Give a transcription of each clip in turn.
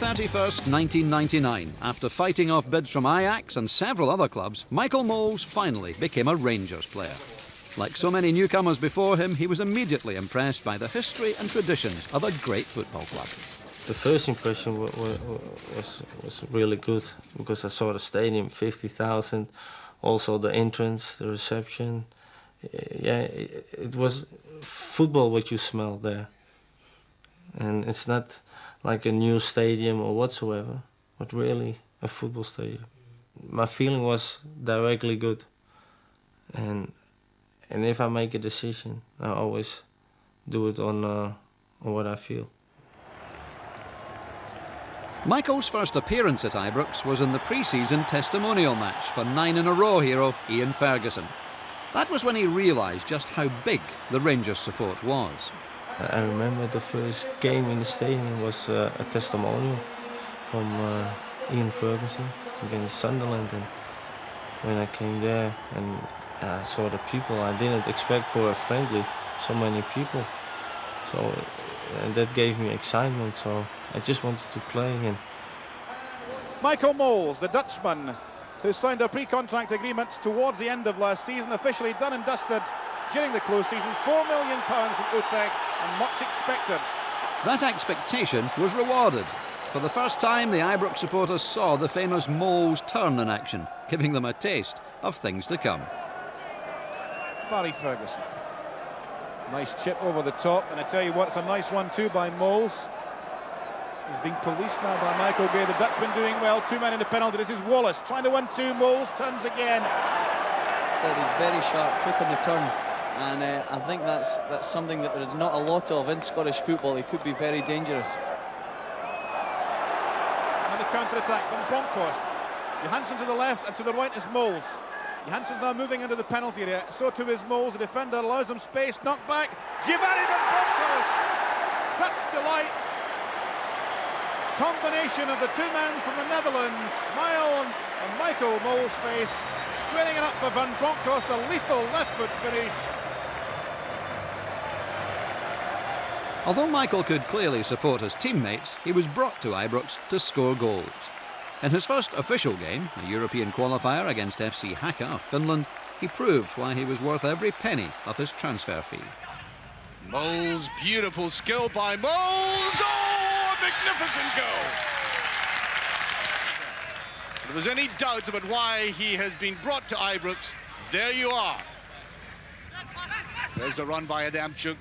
31st, 1999, after fighting off bids from Ajax and several other clubs, Michael Mols finally became a Rangers player. Like so many newcomers before him, he was immediately impressed by the history and traditions of a great football club. The first impression was really good because I saw the stadium, 50,000, also the entrance, the reception. Yeah, it was football what you smell there. And it's not like a new stadium or whatsoever, but really a football stadium. My feeling was directly good. And if I make a decision, I always do it on what I feel. Michael's first appearance at Ibrox was in the pre-season testimonial match for 9-in-a-row hero Ian Ferguson. That was when he realised just how big the Rangers support was. I remember the first game in the stadium was a testimonial from Ian Ferguson against Sunderland. And when I came there and I saw the people, I didn't expect for a friendly so many people. So and that gave me excitement, so I just wanted to play. And Michael Mols, the Dutchman, who signed a pre-contract agreement towards the end of last season, officially done and dusted during the close season. £4 million from Utrecht and much expected. That expectation was rewarded. For the first time, the Ibrox supporters saw the famous Mols turn in action, giving them a taste of things to come. Barry Ferguson. Nice chip over the top, and I tell you what, it's a nice run too by Mols. He's being policed now by Michael Gay. The Dutchman doing well. Two men in the penalty. This is Wallace trying to 1-2. Mols turns again. He's very sharp, quick on the turn, and I think that's something that there is not a lot of in Scottish football. He could be very dangerous. And the counter-attack from Bronkhorst. Johansson to the left, and to the right is Mols. Johansson's now moving into the penalty area. So too is Mols. The defender allows him space. Knocked back. Giovanni van Bronckhorst. Dutch delight. Combination of the two men from the Netherlands. Smile on Michael Mols' face. Squaring it up for Van Bronckhorst. A lethal left foot finish. Although Michael could clearly support his teammates, he was brought to Ibrox to score goals. In his first official game, a European qualifier against FC Haka of Finland, he proved why he was worth every penny of his transfer fee. Mols, beautiful skill by Mols. Oh, a magnificent goal. If there's any doubt about why he has been brought to Ibrox, there you are. There's the run by Adamchuk.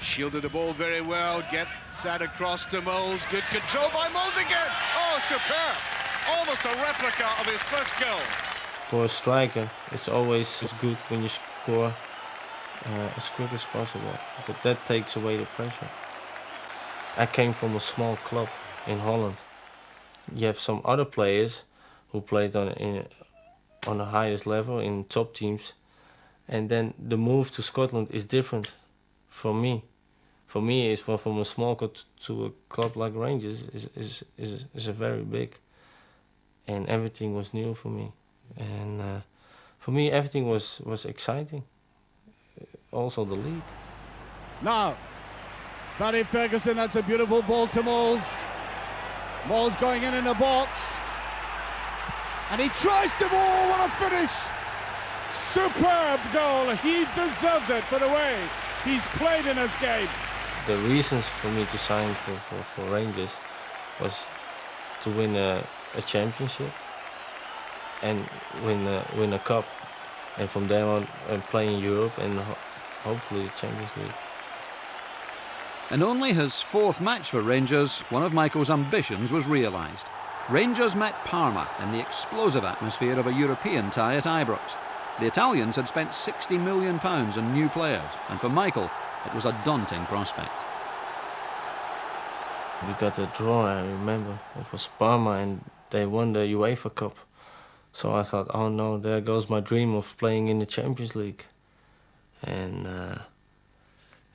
Shielded the ball very well, gets that across to Mols. Good control by Mols again. Oh, superb. Almost a replica of his first goal. for a striker, it's always good when you score as quick as possible, but that takes away the pressure. I came from a small club in Holland. You have some other players who played on the highest level in top teams, and then the move to Scotland is different from me. For me, it's from a small club to a club like Rangers is a very big, and everything was new for me. And for me, everything was exciting. Also the league. Now, Barry Ferguson, that's a beautiful ball to Mols. Mols going in the box. And he tries to ball, what a finish! Superb goal, he deserves it for the way he's played in this game. The reasons for me to sign for Rangers was to win a championship and win a cup, and from there on play in Europe and hopefully Champions League. In only his fourth match for Rangers, one of Michael's ambitions was realised. Rangers met Parma in the explosive atmosphere of a European tie at Ibrox. The Italians had spent £60 million on new players, and for Michael, it was a daunting prospect. We got a draw, I remember. It was Parma and they won the UEFA Cup. So I thought, oh no, there goes my dream of playing in the Champions League. And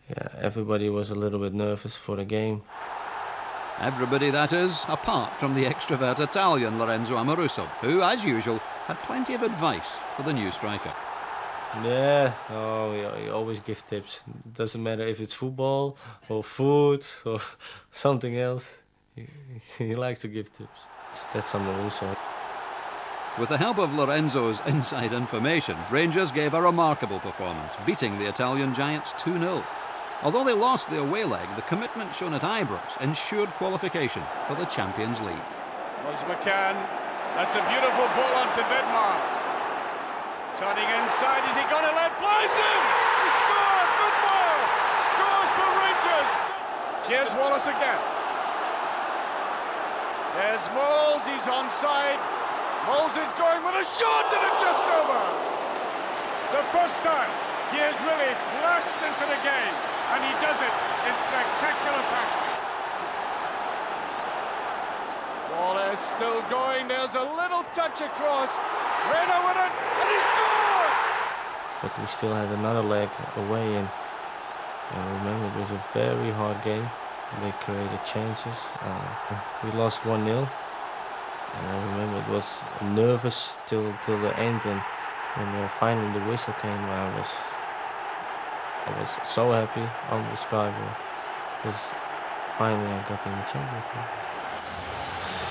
yeah, everybody was a little bit nervous for the game. Everybody, that is, apart from the extrovert Italian Lorenzo Amoruso, who, as usual, had plenty of advice for the new striker. Yeah, oh, he always gives tips. Doesn't matter if it's football or food or something else. He likes to give tips. That's something also. With the help of Lorenzo's inside information, Rangers gave a remarkable performance, beating the Italian giants 2-0. Although they lost the away leg, the commitment shown at Ibrox ensured qualification for the Champions League. Mols McCann, that's a beautiful ball onto Vidmar. Turning inside, is he going to let flies in? He scored! Vidmar scores for Rangers! Here's Wallace again. There's Mols, he's onside. Mols is going with a shot and it's just over. The first time he has really flashed into the game, and he does it in spectacular fashion. Wallace still going, there's a little touch across. Reina with it, and he scored! But we still had another leg away, and remember it was a very hard game. They created chances. We lost 1-0, and I remember it was nervous till the end. And when finally the whistle came, I was so happy, indescribable, because finally I got in the Champions League.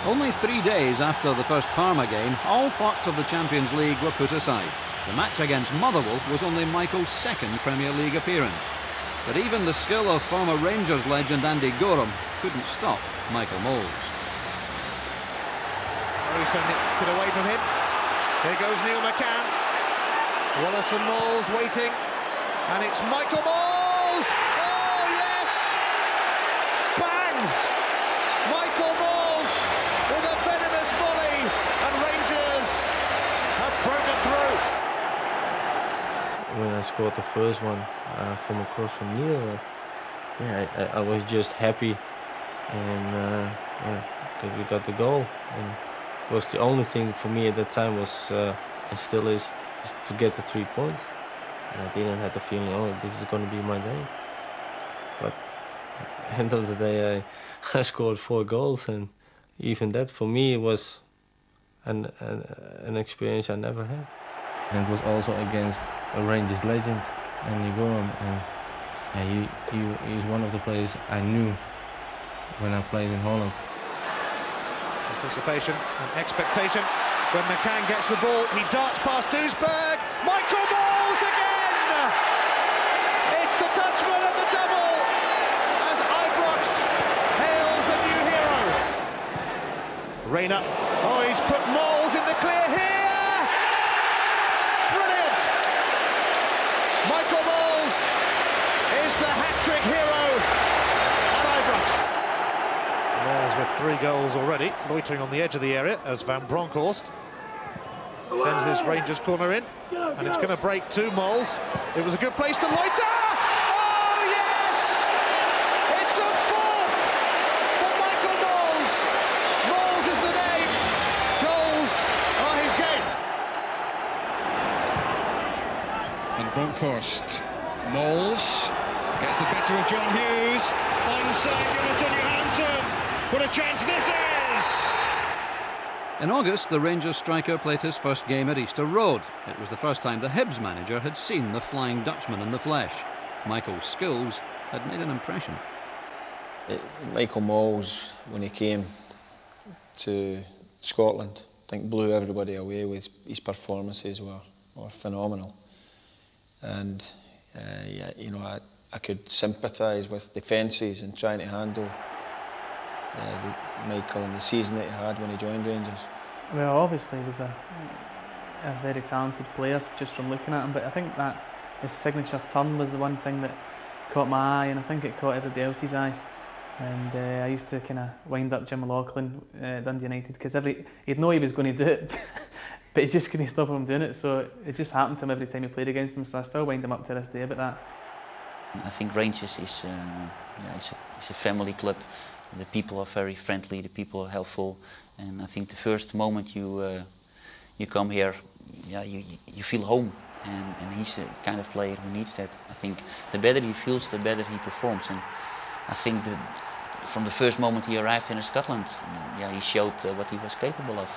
Only 3 days after the first Parma game, all thoughts of the Champions League were put aside. The match against Motherwell was only Michael's second Premier League appearance. But even the skill of former Rangers legend Andy Gorham couldn't stop Michael Mols. Oh, he's sending it away from him. Here goes Neil McCann. Wallace and Mols waiting. And it's Michael Mols! Oh, yes! Bang! Michael Mols with a venomous volley. And Rangers have broken through. When I scored the first one from across from Neil, I was just happy, and that we got the goal. And of course, the only thing for me at that time was, and still is to get the 3 points. And I didn't have the feeling, oh, this is going to be my day. But at the end of the day, I scored 4 goals, and even that for me was an experience I never had. And it was also against a Rangers legend, Andy Gorham, and he's one of the players I knew when I played in Holland. Anticipation and expectation. When McCann gets the ball, he darts past Duisburg. Michael Mols again! It's the Dutchman at the double as Ibrox hails a new hero. Reina, oh, he's put Mols in the clear here! Brilliant! Michael Mols is the hat-trick hero at Ibrox. Mols with 3 goals already, loitering on the edge of the area as Van Bronckhorst sends this Rangers corner in, and it's going to break to Mols. It was a good place to loiter! Oh, yes! It's a 4th for Michael Mols! Mols is the name, goals are his game. And Bronkhorst, Mols gets the better of John Hughes. Onside, Jonathan Johansson. What a chance this is! In August, the Rangers striker played his first game at Easter Road. It was the first time the Hibs manager had seen the Flying Dutchman in the flesh. Michael's skills had made an impression. Michael Mols, when he came to Scotland, I think blew everybody away with his performances were phenomenal. And I could sympathise with defences and trying to handle Michael and the season that he had when he joined Rangers. Well, obviously he was a very talented player just from looking at him, but I think that his signature turn was the one thing that caught my eye, and I think it caught everybody else's eye. And I used to kind of wind up Jim O'Loughlin, Dundee United, because he'd know he was going to do it, but he just couldn't stop him doing it, so it just happened to him every time he played against him, so I still wind him up to this day about that. I think Rangers is a family club. The people are very friendly, the people are helpful, and I think the first moment you come here, you feel home, and he's the kind of player who needs that. I think the better he feels, the better he performs, and I think that from the first moment he arrived in Scotland, he showed what he was capable of.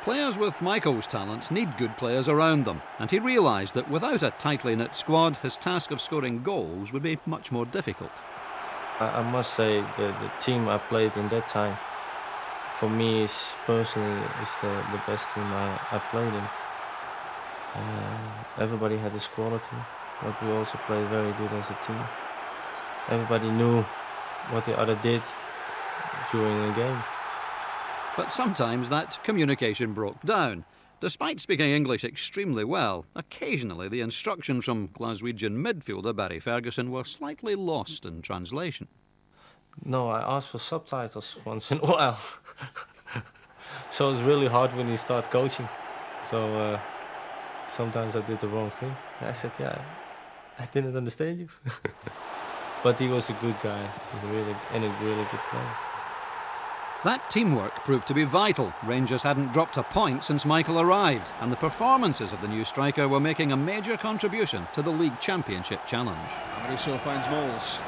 Players with Michael's talent need good players around them, and he realised that without a tightly knit squad, his task of scoring goals would be much more difficult. I must say the team I played in that time, for me, is personally the best team I played in. Everybody had this quality, but we also played very good as a team. Everybody knew what the other did during a game. But sometimes that communication broke down. Despite speaking English extremely well, occasionally the instructions from Glaswegian midfielder Barry Ferguson were slightly lost in translation. No, I asked for subtitles once in a while. So it's really hard when you start coaching. So sometimes I did the wrong thing. I said, yeah, I didn't understand you. But he was a good guy. He's a really good player. That teamwork proved to be vital. Rangers hadn't dropped a point since Michael arrived, and the performances of the new striker were making a major contribution to the League Championship challenge. Amaruso finds Mols.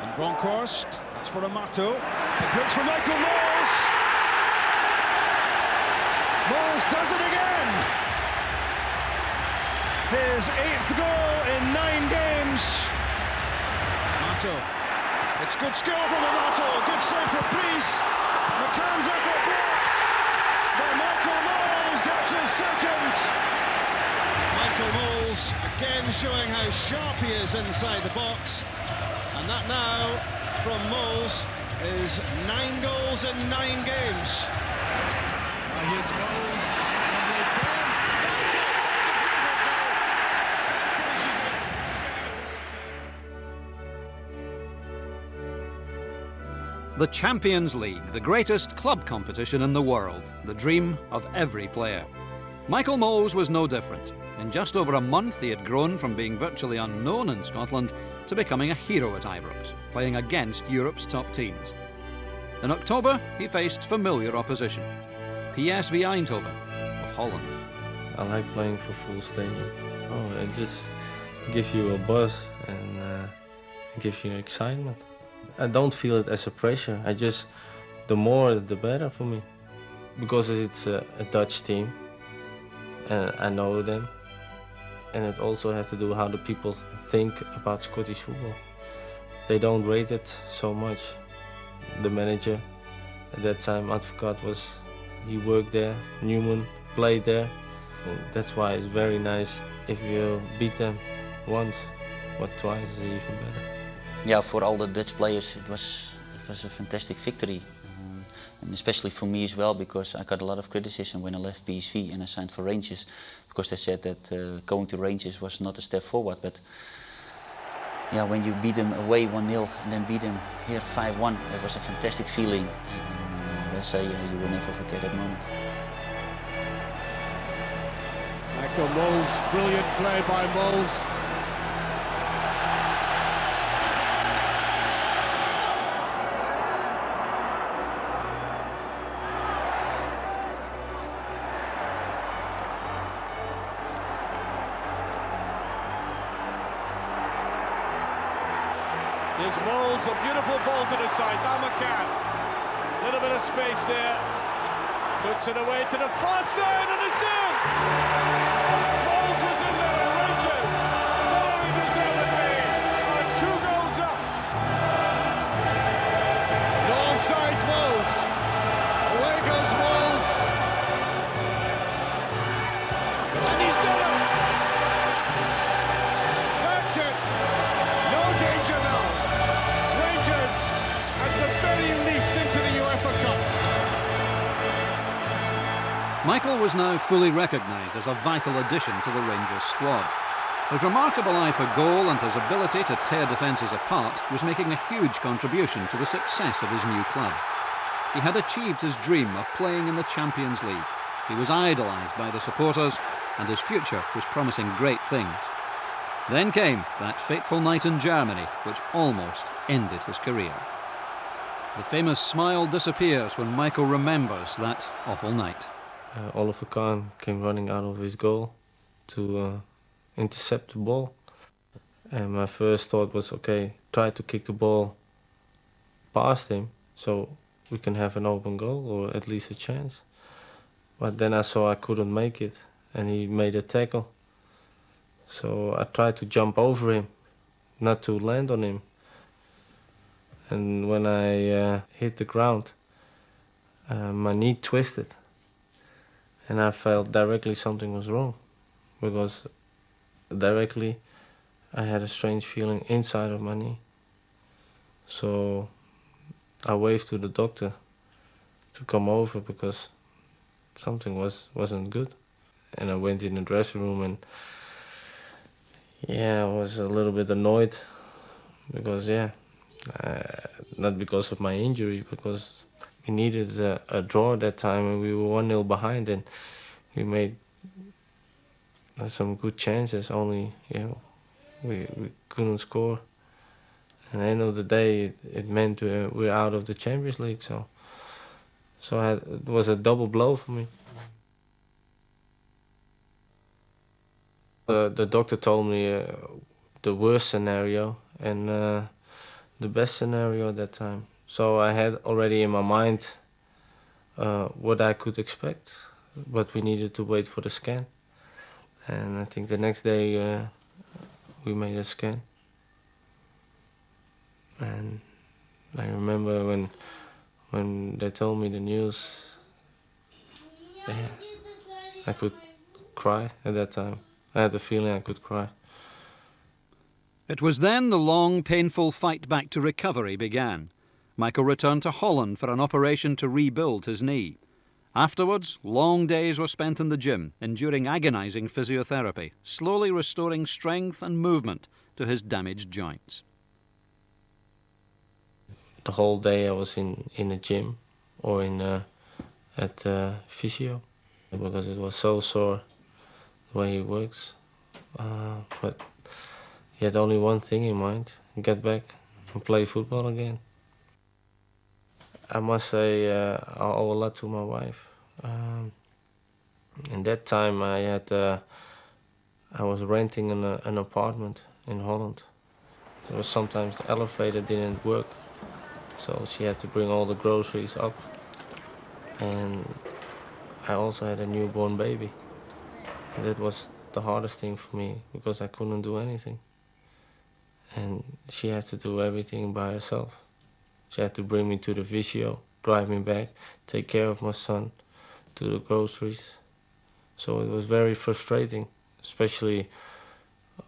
And Bronkhorst, that's for Amato. It breaks for Michael Mols. Mols does it again. His 8th goal in 9 games. Amato. It's good skill from Amato. Good save for Priest. McCann's effort blocked, but Michael Mols gets his second. Michael Mols again showing how sharp he is inside the box, and that now from Mols is 9 goals in 9 games. Here's Mols, number 10. That's it. That's a beautiful goal. That finishes it. The Champions League, the greatest club competition in the world, the dream of every player. Michael Mols was no different. In just over a month, he had grown from being virtually unknown in Scotland to becoming a hero at Ibrox, playing against Europe's top teams. In October, he faced familiar opposition, PSV Eindhoven of Holland. I like playing for full stadium. Oh, it just gives you a buzz and it gives you excitement. I don't feel it as a pressure. The more, the better for me. Because it's a Dutch team, and I know them. And it also has to do how the people think about Scottish football. They don't rate it so much. The manager at that time, Advocaat, he worked there. Newman played there. And that's why it's very nice if you beat them once, but twice is even better. Yeah, for all the Dutch players, it was a fantastic victory, and especially for me as well, because I got a lot of criticism when I left PSV and I signed for Rangers, because they said that going to Rangers was not a step forward. But yeah, when you beat them away 1-0 and then beat them here 5-1, that was a fantastic feeling, and I will say you will never forget that moment. Michael Mols, brilliant play by Mols. Here's Mols, a beautiful ball to the side. Now McCann. Little bit of space there. Puts it away to the far side and it's in! Mols was in there and Rangers totally deserve the game. 2 goals up. No offside, Mols. Away goes Mols. And he's done it! That's it! No danger now. Rangers, at the very least, into the UEFA Cup. Michael was now fully recognised as a vital addition to the Rangers squad. His remarkable eye for goal and his ability to tear defences apart was making a huge contribution to the success of his new club. He had achieved his dream of playing in the Champions League. He was idolised by the supporters, and his future was promising great things. Then came that fateful night in Germany, which almost ended his career. The famous smile disappears when Michael remembers that awful night. Oliver Kahn came running out of his goal to intercept the ball. And my first thought was, okay, try to kick the ball past him so we can have an open goal or at least a chance. But then I saw I couldn't make it, and he made a tackle. So I tried to jump over him, not to land on him. And when I hit the ground, my knee twisted. And I felt directly something was wrong, because directly I had a strange feeling inside of my knee. So I waved to the doctor to come over because something wasn't good. And I went in the dressing room, and I was a little bit annoyed because not because of my injury, because we needed a draw at that time and we were 1-0 behind, and we made some good chances, only we couldn't score. And at the end of the day, it meant we're out of the Champions League, so it was a double blow for me. The doctor told me the worst scenario and the best scenario at that time. So I had already in my mind what I could expect, but we needed to wait for the scan. And I think the next day we made a scan. And I remember when they told me the news, I could cry at that time. I had the feeling I could cry. It was then the long, painful fight back to recovery began. Michael returned to Holland for an operation to rebuild his knee. Afterwards, long days were spent in the gym, enduring agonising physiotherapy, slowly restoring strength and movement to his damaged joints. The whole day I was in a gym or at physio, because it was so sore the way he works. But he had only one thing in mind: get back and play football again. I must say I owe a lot to my wife. In that time I was renting an apartment in Holland. So sometimes the elevator didn't work, so she had to bring all the groceries up. And I also had a newborn baby. And that was the hardest thing for me, because I couldn't do anything. And she had to do everything by herself. She had to bring me to the physio, drive me back, take care of my son, do the groceries. So it was very frustrating, especially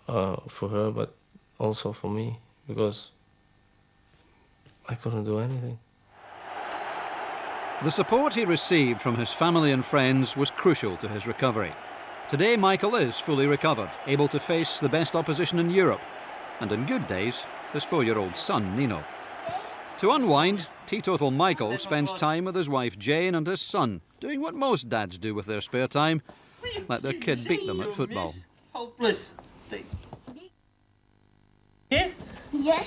for her, but also for me, because I couldn't do anything. The support he received from his family and friends was crucial to his recovery. Today, Michael is fully recovered, able to face the best opposition in Europe, and in good days, his 4-year-old son, Nino. To unwind, teetotal Michael spends time with his wife Jane and his son, doing what most dads do with their spare time: let their kid beat them at football. Hopeless. Yeah? Yeah.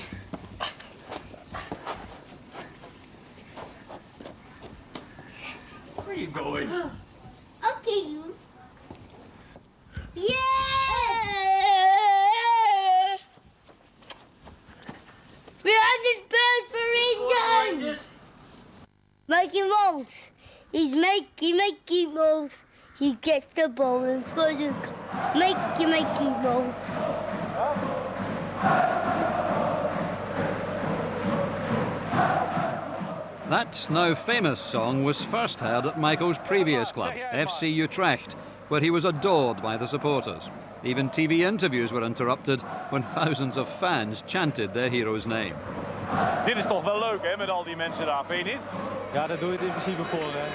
Where are you going? Okay, you. Yeah! We had it birds for Rangers! Mikey Mols. He's Mikey Mols. He gets the ball and scores a goal. Mikey Mols. That now famous song was first heard at Michael's previous club, FC Utrecht, where he was adored by the supporters. Even TV interviews were interrupted when thousands of fans chanted their hero's name. Dit is toch wel leuk, hè, met al die mensen daar, vind je niet? Ja, daar doe je het in principe voor, hè.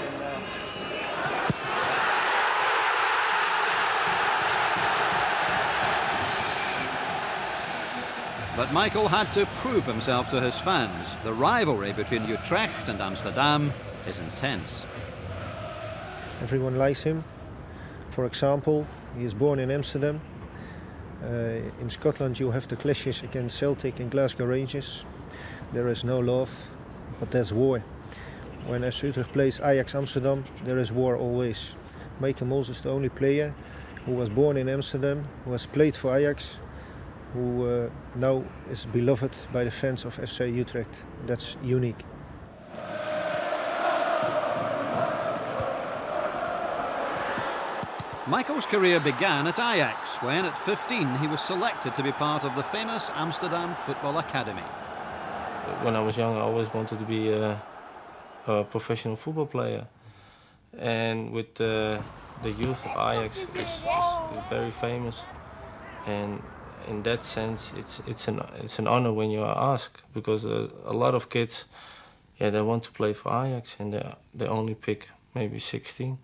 But Michael had to prove himself to his fans. The rivalry between Utrecht and Amsterdam is intense. Everyone likes him. For example, he is born in Amsterdam. In Scotland you have the clashes against Celtic and Glasgow Rangers. There is no love, but there's war. When FC Utrecht plays Ajax Amsterdam, there is war always. Michael Mols is the only player who was born in Amsterdam, who has played for Ajax, who now is beloved by the fans of FC Utrecht. That's unique. Michael's career began at Ajax, when at 15 he was selected to be part of the famous Amsterdam Football Academy. When I was young, I always wanted to be a professional football player. And with the youth of Ajax is very famous. And in that sense, it's an honor when you are asked, because a lot of kids, they want to play for Ajax, and they only pick maybe 16.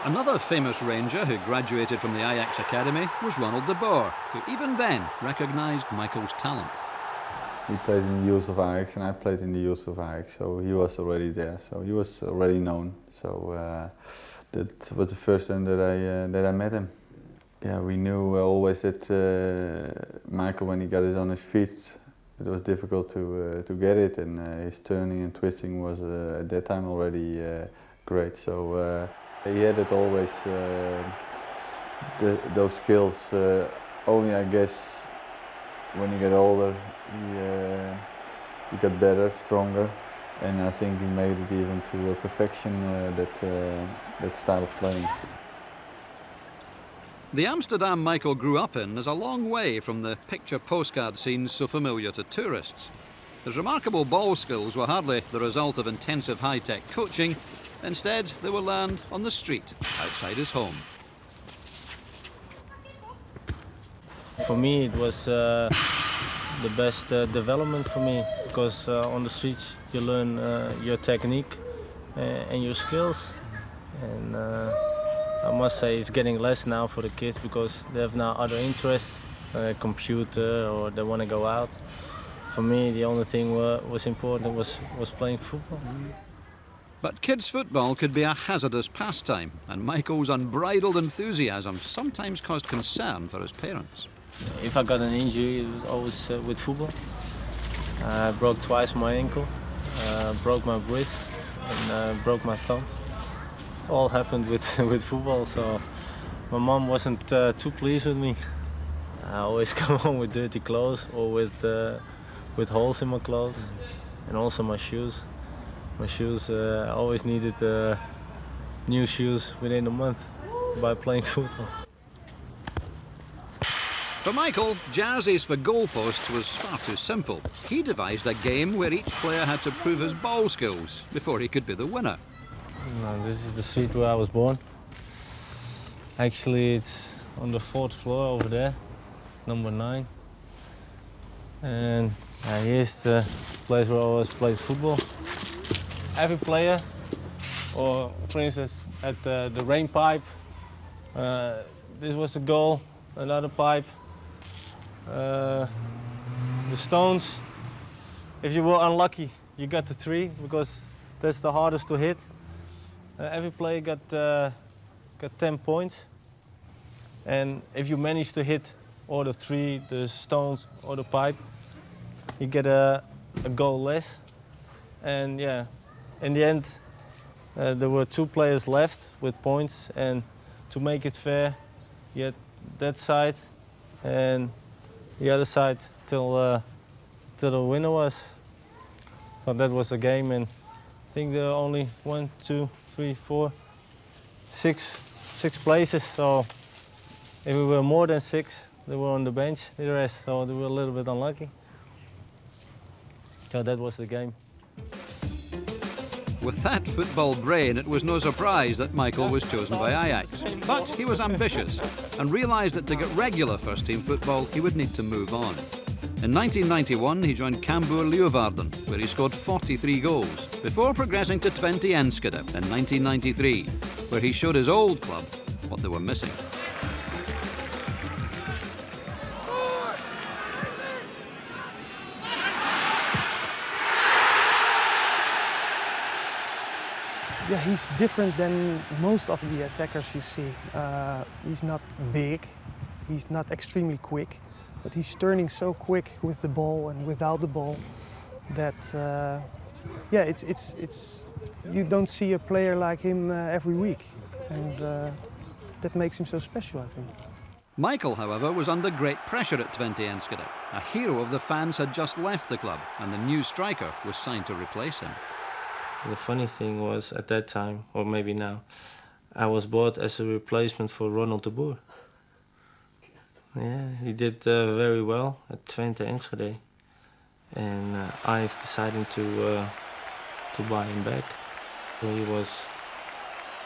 Another famous Ranger who graduated from the Ajax Academy was Ronald de Boer, who even then recognised Michael's talent. He played in the youth of Ajax and I played in the youth of Ajax, so he was already there, so he was already known. So that was the first time that I met him. Yeah, we knew always that Michael, when he got on his feet, it was difficult to get it, and his turning and twisting was at that time already great. So he had it always, those skills. Only, I guess, when he got older, he got better, stronger, and I think he made it even to perfection, that style of playing. The Amsterdam Michael grew up in is a long way from the picture postcard scenes so familiar to tourists. His remarkable ball skills were hardly the result of intensive high-tech coaching. Instead, they were learned on the street outside his home. For me, it was the best development for me, because on the streets you learn your technique and your skills. And I must say it's getting less now for the kids, because they have now other interests, computer, or they want to go out. For me, the only thing was important was playing football. But kids' football could be a hazardous pastime, and Michael's unbridled enthusiasm sometimes caused concern for his parents. If I got an injury, it was always with football. I broke twice my ankle, broke my wrist, and broke my thumb. All happened with football, so my mom wasn't too pleased with me. I always come home with dirty clothes, or with holes in my clothes, and also my shoes. My shoes, I always needed new shoes within a month by playing football. For Michael, jerseys for goalposts was far too simple. He devised a game where each player had to prove his ball skills before he could be the winner. No, this is the street where I was born. Actually, it's on the 4th floor over there, number 9. And here's the place where I always played football. Every player, or for instance, at the rain pipe, this was the goal, another pipe. The stones, if you were unlucky, you got the 3, because that's the hardest to hit. Every player got 10 points, and if you manage to hit all the 3, the stones or the pipe, you get a goal less. And yeah, in the end, there were 2 players left with points, and to make it fair, you had that side and the other side till the winner was. So that was the game, and I think there were only 1, 2, 3, 4, 6 places. So if we were more than 6, they were on the bench, the rest, so they were a little bit unlucky. So that was the game. With that football brain, it was no surprise that Michael was chosen by Ajax. But he was ambitious and realised that to get regular first-team football, he would need to move on. In 1991, he joined Cambuur Leeuwarden, where he scored 43 goals, before progressing to Twente Enschede in 1993, where he showed his old club what they were missing. Yeah, he's different than most of the attackers you see. He's not big, he's not extremely quick, but he's turning so quick with the ball and without the ball that, yeah, it's you don't see a player like him every week, and that makes him so special, I think. Michael, however, was under great pressure at Twente Enschede. A hero of the fans had just left the club, and the new striker was signed to replace him. The funny thing was, at that time, or maybe now, I was bought as a replacement for Ronald de Boer. Yeah, he did very well at Twente Enschede. And Ajax decided to buy him back. He was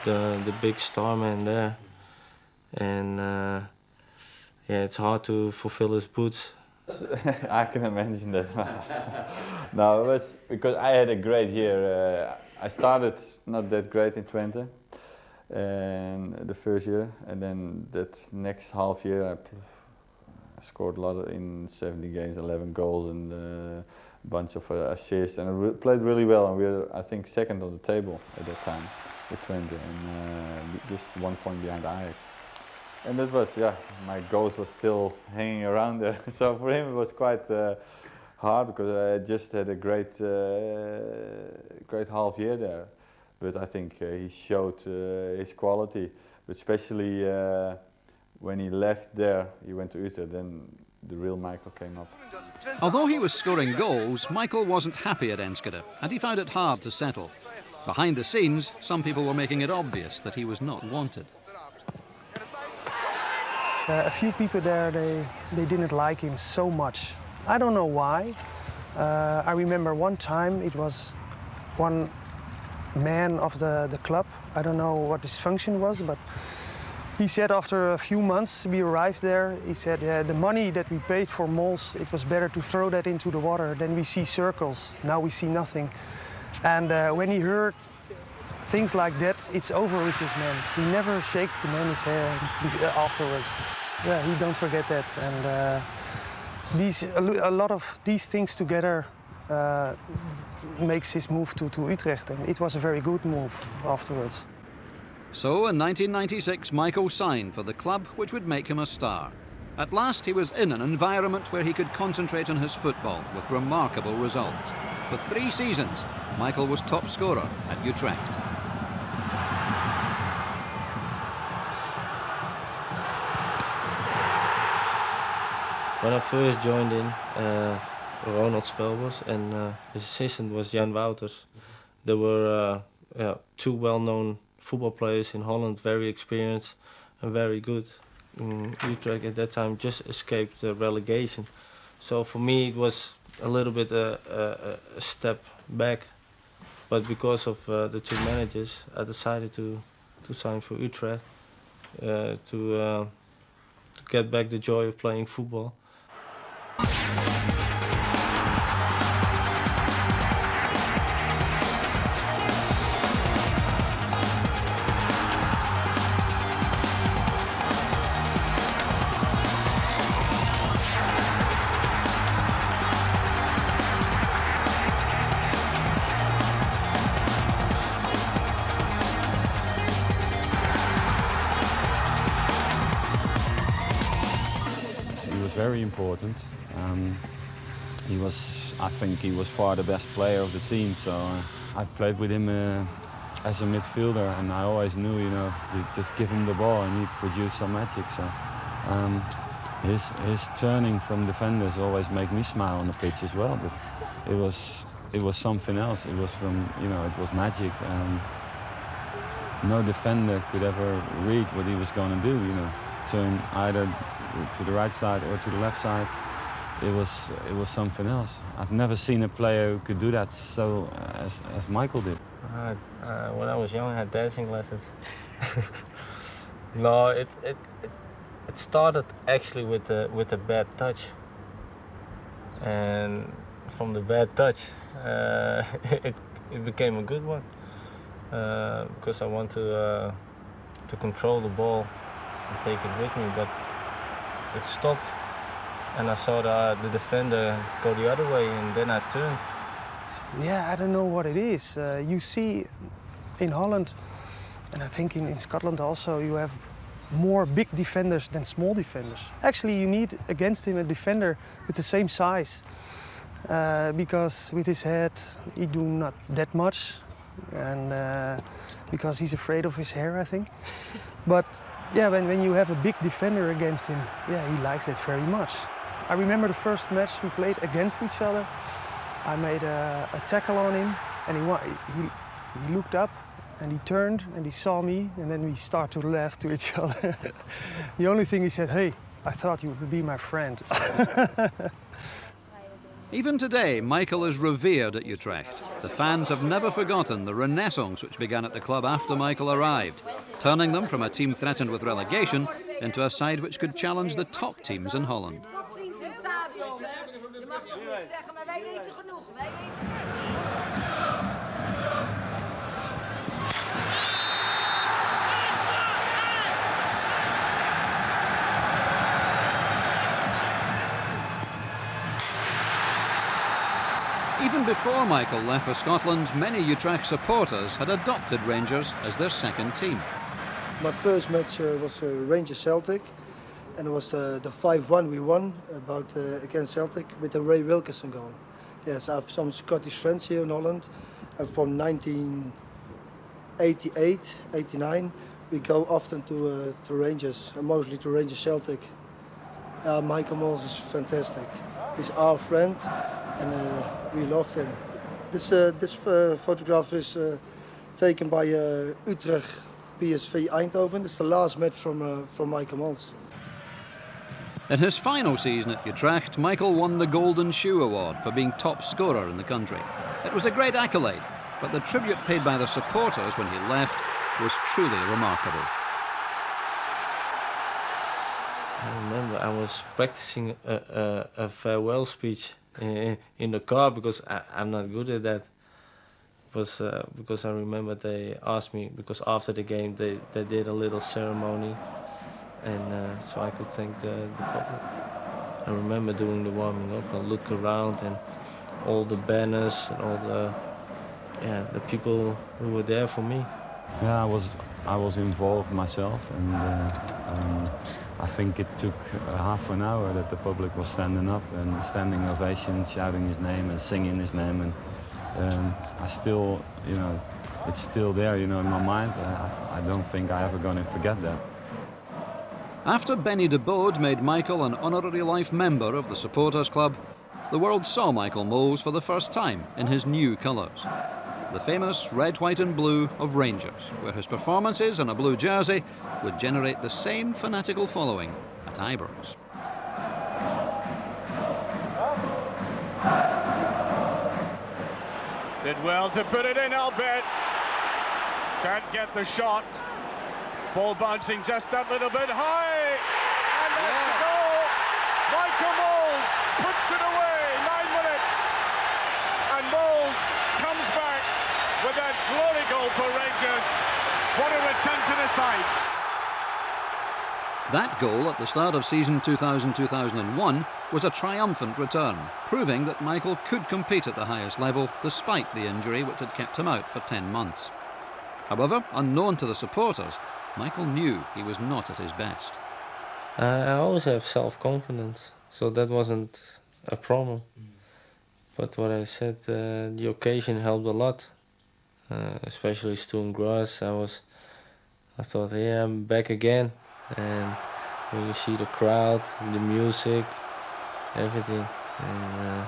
the big star man there. And yeah, it's hard to fulfill his boots. I can imagine that. No, it was because I had a great year. I started not that great in Twente, and the first year, and then that next half year I scored a lot in 70 games, 11 goals and a bunch of assists, and I played really well. And we were, I think, second on the table at that time with Twente, and just 1 point behind Ajax. And that was, yeah, my goals was still hanging around there. So for him it was quite hard because I just had a great half year there. But I think he showed his quality, but especially when he left there, he went to Utrecht, then the real Michael came up. Although he was scoring goals, Michael wasn't happy at Enschede, and he found it hard to settle. Behind the scenes, some people were making it obvious that he was not wanted. A few people there, they didn't like him so much. I don't know why. I remember one time it was one man of the club. I don't know what his function was, but he said after a few months we arrived there, he said, yeah, the money that we paid for Mols, it was better to throw that into the water. Then we see circles, now we see nothing. And when he heard things like that, it's over with this man. He never shakes the man's hand afterwards. Yeah, he don't forget that. And a lot of these things together makes his move to Utrecht, and it was a very good move afterwards. So in 1996, Michael signed for the club which would make him a star. At last he was in an environment where he could concentrate on his football with remarkable results. For 3 seasons, Michael was top scorer at Utrecht. When I first joined in, Ronald Spel was, and his assistant was Jan Wouters. They were 2 well-known football players in Holland, very experienced and very good. Utrecht at that time just escaped relegation. So for me it was a little bit a step back. But because of the 2 managers, I decided to sign for Utrecht to get back the joy of playing football. Very important. I think he was far the best player of the team. So I played with him as a midfielder, and I always knew, you just give him the ball and he produced some magic. So his turning from defenders always made me smile on the pitch as well. But it was something else. It was it was magic. No defender could ever read what he was going to do. Turn either to the right side or to the left side. It was something else. I've never seen a player who could do that so as Michael did. When I was young, I had dancing lessons. No, it started actually with a bad touch, and from the bad touch, it became a good one because I want to control the ball and take it with me, but it stopped, and I saw the defender go the other way, and then I turned. Yeah, I don't know what it is. You see in Holland, and I think in Scotland also, you have more big defenders than small defenders. Actually, you need against him a defender with the same size, because with his head, he do not that much, and because he's afraid of his hair, I think. But yeah, when you have a big defender against him, yeah, he likes that very much. I remember the first match we played against each other. I made a tackle on him, and he looked up, and he turned and he saw me, and then we start to laugh to each other. The only thing he said, "Hey, I thought you would be my friend." Even today, Michael is revered at Utrecht. The fans have never forgotten the renaissance which began at the club after Michael arrived, turning them from a team threatened with relegation into a side which could challenge the top teams in Holland. Even before Michael left for Scotland, many Utrecht supporters had adopted Rangers as their second team. My first match was Rangers Celtic, and it was the 5-1 we won against Celtic with the Ray Wilkinson goal. Yes, I have some Scottish friends here in Holland, and from 1988, 89, we go often to Rangers, and mostly to Rangers Celtic. Michael Mols is fantastic. He's our friend, and we loved him. This photograph is taken by Utrecht PSV Eindhoven. It's the last match from Michael Mols. In his final season at Utrecht, Michael won the Golden Shoe Award for being top scorer in the country. It was a great accolade, but the tribute paid by the supporters when he left was truly remarkable. I remember I was practicing a farewell speech in the car because I'm not good at that. Because I remember they asked me, because after the game they did a little ceremony, and so I could thank the public. I remember doing the warming up and look around and all the banners and all the people who were there for me. Yeah, I was involved myself, and I think it took half an hour that the public was standing up and standing ovation, shouting his name and singing his name, and I still, it's still there, in my mind. I don't think I ever gonna forget that. After Benny de Bode made Michael an honorary life member of the supporters club, the world saw Michael Mols for the first time in his new colours. The famous red, white and blue of Rangers, where his performances in a blue jersey would generate the same fanatical following at Ibrox. Did well to put it in, Albert. Can't get the shot. Ball bouncing just that little bit high. And that's the goal. Michael Mols puts it away, 9 minutes. And Mols comes back with that glory goal for Rangers. What a return to the side. That goal at the start of season 2000-2001 was a triumphant return, proving that Michael could compete at the highest level despite the injury which had kept him out for 10 months. However, unknown to the supporters, Michael knew he was not at his best. I always have self-confidence, so that wasn't a problem. But what I said, the occasion helped a lot, especially Stoom Grass. I thought, yeah, I'm back again. And when you see the crowd, the music, everything, and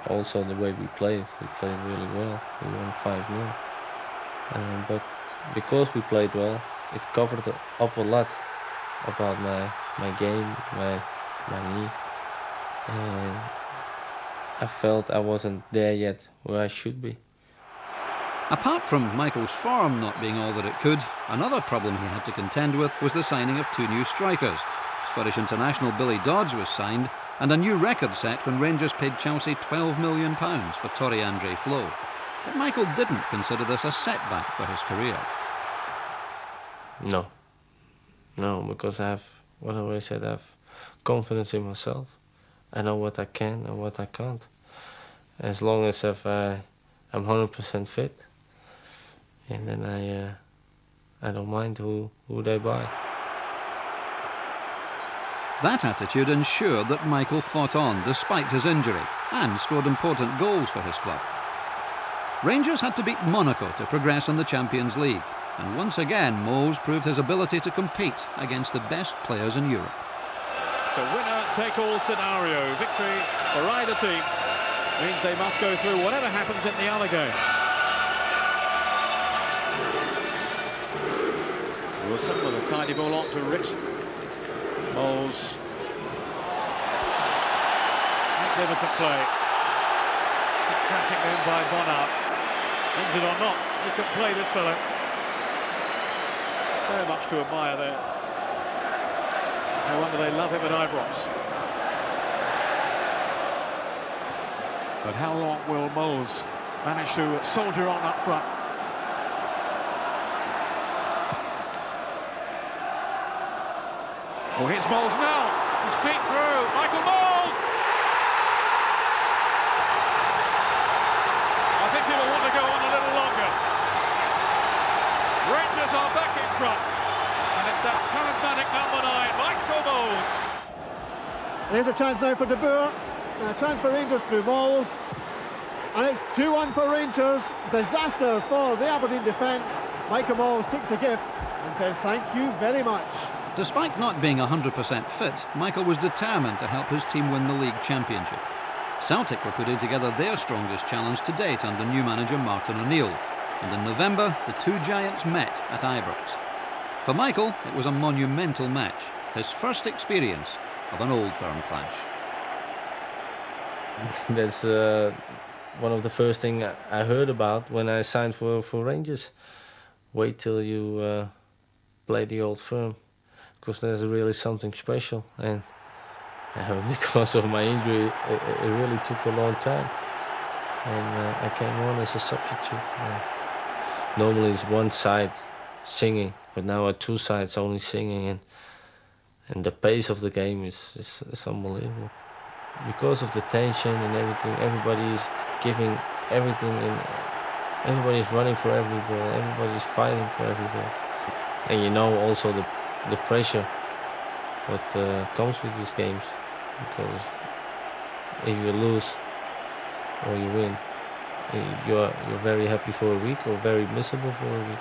also the way we played really well. We won 5-0. But because we played well, it covered up a lot about my game, my knee, and I felt I wasn't there yet where I should be. Apart from Michael's form not being all that it could, another problem he had to contend with was the signing of 2 new strikers. Scottish international Billy Dodds was signed, and a new record set when Rangers paid Chelsea £12 million for Torrey Andre Flo. But Michael didn't consider this a setback for his career. No, because I have, what I always said, I have confidence in myself. I know what I can and what I can't. As long as I'm 100% fit, and then I don't mind who they buy. That attitude ensured that Michael fought on despite his injury and scored important goals for his club. Rangers had to beat Monaco to progress in the Champions League, and once again Mols proved his ability to compete against the best players in Europe. It's a winner-take-all scenario. Victory for either team means they must go through whatever happens in the other game. Wilson with a tiny ball on to Rich. Mols. Magnificent play. Some crashing in by Bonner. Injured or not, he could play this fellow. So much to admire there. No wonder they love him at Ibrox. But how long will Mols manage to soldier on up front? Oh, here's Mols now. He's clean through. Michael Mols! I think he will want to go on a little longer. Rangers are back in front. And it's that charismatic number 9, Michael Mols. There's a chance now for De Boer. A chance for Rangers through Mols. And it's 2-1 for Rangers. Disaster for the Aberdeen defence. Michael Mols takes the gift and says thank you very much. Despite not being 100% fit, Michael was determined to help his team win the league championship. Celtic were putting together their strongest challenge to date under new manager Martin O'Neill, and in November the two giants met at Ibrox. For Michael, it was a monumental match, his first experience of an old firm clash. That's one of the first things I heard about when I signed for Rangers. Wait till you play the old firm, because there's really something special. And because of my injury, it really took a long time. And I came on as a substitute. Normally it's one side singing, but now at two sides only singing. And the pace of the game is unbelievable. Because of the tension and everything, everybody's giving everything, and everybody's running for every ball, everybody's fighting for every ball. And you know also the pressure what comes with these games, because if you lose or you win, you're very happy for a week or very miserable for a week.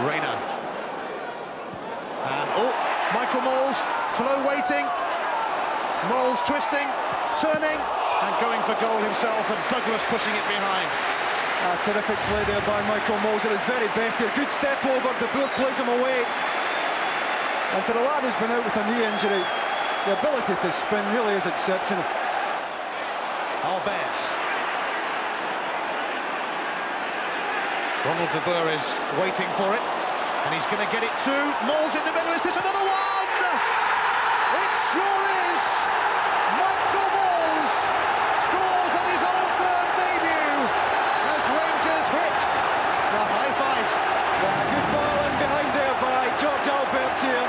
Reina. And Michael Mols, slow waiting. Mols twisting, turning, and going for goal himself, and Douglas pushing it behind. A terrific play there by Michael Mols at his very best here. Good step over, De Boer plays him away. And for a lad who's been out with a knee injury, the ability to spin really is exceptional. Albert. Ronald De Boer is waiting for it, and he's going to get it too. Mols in the middle, is this another one? It sure is! Michael Mols scores on his old firm debut as Rangers hit the high five. Good ball in behind there by George Alberts here.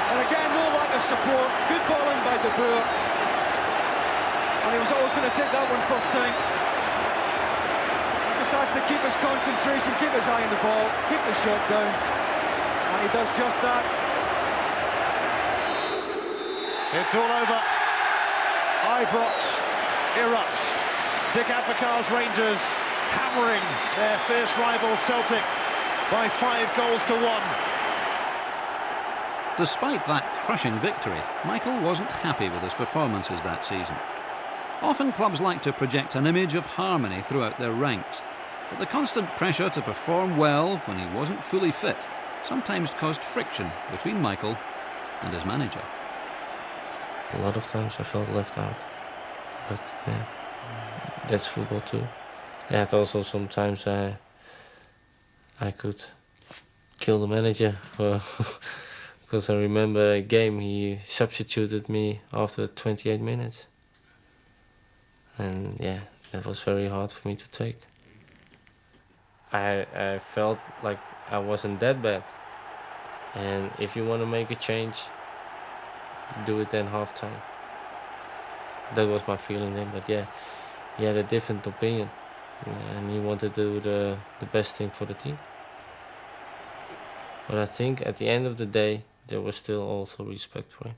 And again, no lack of support. Good ball in by De Boer. And he was always going to take that one first time. He just has to keep his concentration, keep his eye on the ball, keep the shot down. And he does just that. It's all over. Ibrox erupts. Dick Advocaat's Rangers hammering their fierce rival Celtic by 5-1. Despite that crushing victory, Michael wasn't happy with his performances that season. Often clubs like to project an image of harmony throughout their ranks, but the constant pressure to perform well when he wasn't fully fit sometimes caused friction between Michael and his manager. A lot of times I felt left out, but yeah, that's football too. Yeah, it also sometimes I could kill the manager, because I remember a game he substituted me after 28 minutes, and yeah, that was very hard for me to take. I felt like I wasn't that bad, and if you want to make a change, do it then half-time. That was my feeling then, but yeah, he had a different opinion, and he wanted to do the best thing for the team. But I think at the end of the day, there was still also respect for him.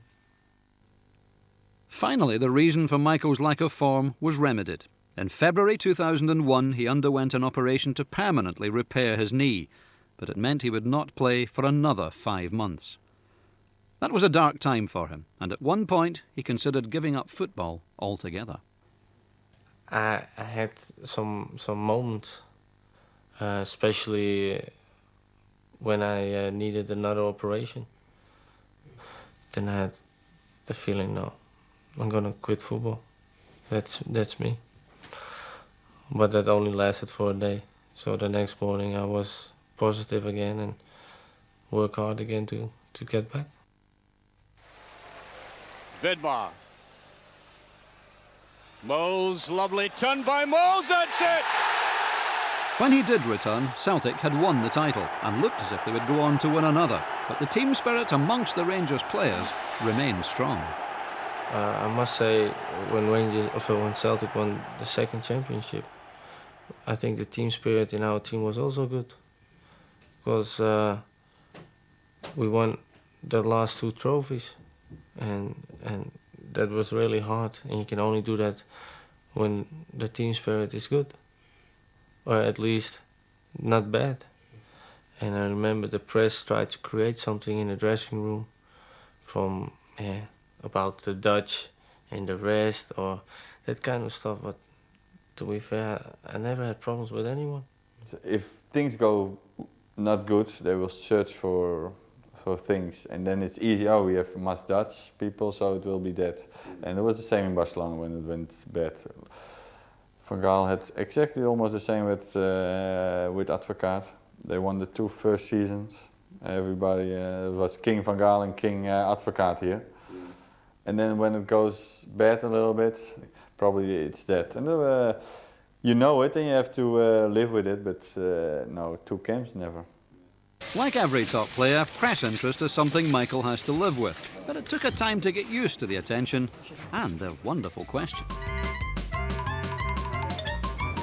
Finally, the reason for Michael's lack of form was remedied. In February 2001, he underwent an operation to permanently repair his knee, but it meant he would not play for another 5 months. That was a dark time for him, and at one point he considered giving up football altogether. I had some moments especially when I needed another operation. Then I had the feeling, no, I'm gonna quit football. That's me. But that only lasted for a day. So the next morning I was positive again and work hard again to get back. Vidmar. Mols, lovely turn by Mols, that's it! When he did return, Celtic had won the title and looked as if they would go on to win another. But the team spirit amongst the Rangers players remained strong. I must say, when Celtic won the second championship, I think the team spirit in our team was also good. Because we won the last 2 trophies. And that was really hard. And you can only do that when the team spirit is good. Or at least not bad. And I remember the press tried to create something in the dressing room from about the Dutch and the rest or that kind of stuff. But to be fair, I never had problems with anyone. If things go not good, they will search for things, and then it's easy. Oh, we have much Dutch people, so it will be that. And it was the same in Barcelona when it went bad. Van Gaal had exactly almost the same with Advocaat. They won the 2 first seasons. Everybody was King Van Gaal and King Advocaat here. And then when it goes bad a little bit, probably it's that. And you know it and you have to live with it, but no, 2 camps, never. Like every top player, press interest is something Michael has to live with. But it took a time to get used to the attention and their wonderful questions.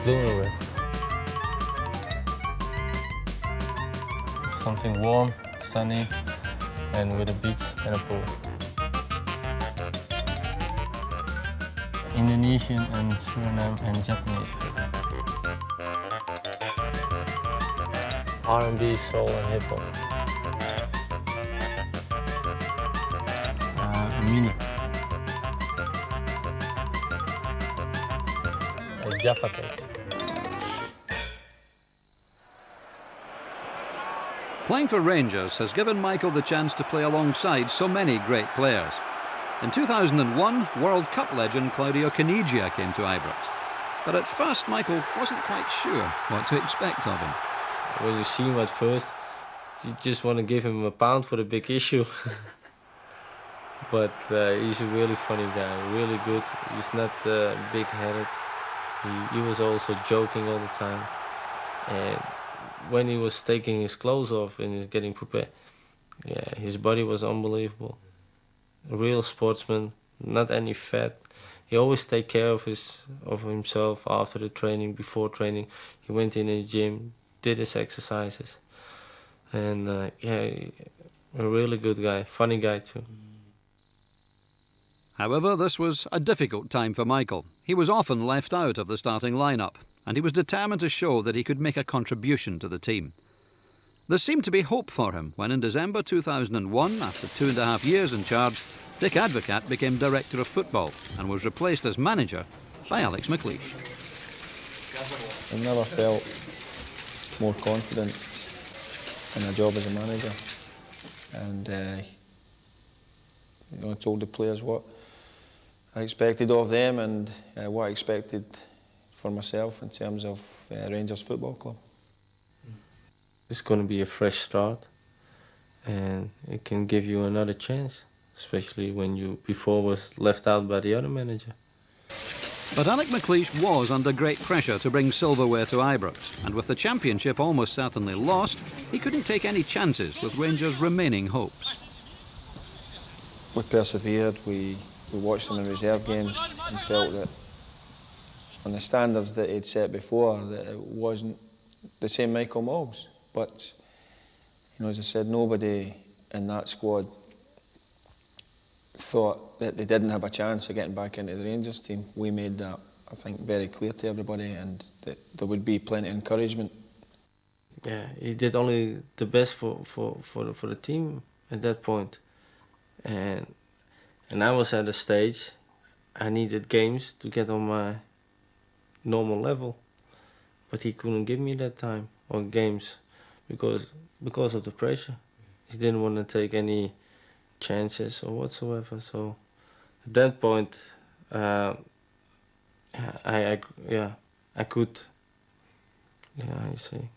Blue and red. Something warm, sunny, and with a beach and a pool. Indonesian and Suriname and Japanese food. R&B, soul and hip hop. A mini. A Jaffa cake. Playing for Rangers has given Michael the chance to play alongside so many great players. In 2001, World Cup legend Claudio Caniggia came to Ibrox. But at first, Michael wasn't quite sure what to expect of him. When you see him at first, you just want to give him a pound for the big issue. But he's a really funny guy, really good. He's not big-headed. He was also joking all the time. And when he was taking his clothes off and he's getting prepared, yeah, his body was unbelievable. A real sportsman, not any fat. He always take care of himself after the training, before training. He went in the gym, did his exercises. And yeah, a really good guy, funny guy too. However, this was a difficult time for Michael. He was often left out of the starting lineup, and he was determined to show that he could make a contribution to the team. There seemed to be hope for him when in December 2001, after 2.5 years in charge, Dick Advocaat became Director of Football and was replaced as manager by Alex McLeish. I never felt more confident in a job as a manager. And I told the players what I expected of them and what I expected for myself in terms of Rangers Football Club. It's going to be a fresh start and it can give you another chance, especially when you before was left out by the other manager. But Alex McLeish was under great pressure to bring silverware to Ibrox, and with the championship almost certainly lost, he couldn't take any chances with Rangers' remaining hopes. We persevered, we watched them in reserve games and felt that on the standards that he'd set before, that it wasn't the same Michael Mols. But, you know, as I said, nobody in that squad thought that they didn't have a chance of getting back into the Rangers team. We made that, I think, very clear to everybody, and that there would be plenty of encouragement. Yeah, he did only the best for the team at that point. And I was at a stage, I needed games to get on my normal level, but he couldn't give me that time. or games because of the pressure. He didn't want to take any chances or whatsoever. So at that point, I could, how you say,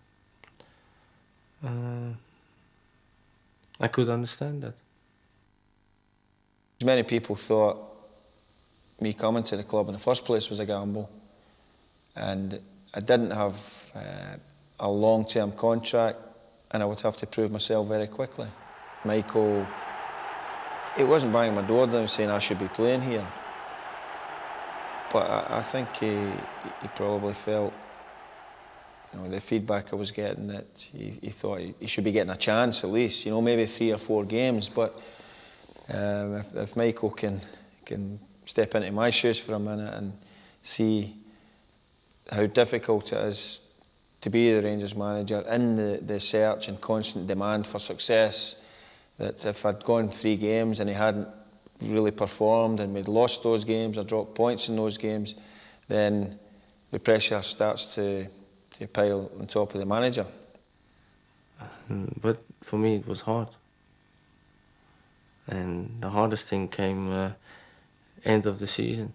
I could understand that. Many people thought me coming to the club in the first place was a gamble, and I didn't have a long-term contract, and I would have to prove myself very quickly. Michael, he wasn't banging my door down saying I should be playing here, but I think he probably felt, you know, the feedback I was getting, that he thought he should be getting a chance at least, you know, maybe 3 or 4 games. But if Michael can step into my shoes for a minute and see how difficult it is to be the Rangers manager in the search and constant demand for success, that if I'd gone 3 games and he hadn't really performed and we'd lost those games or dropped points in those games, then the pressure starts to pile on top of the manager. But for me it was hard. And the hardest thing came end of the season,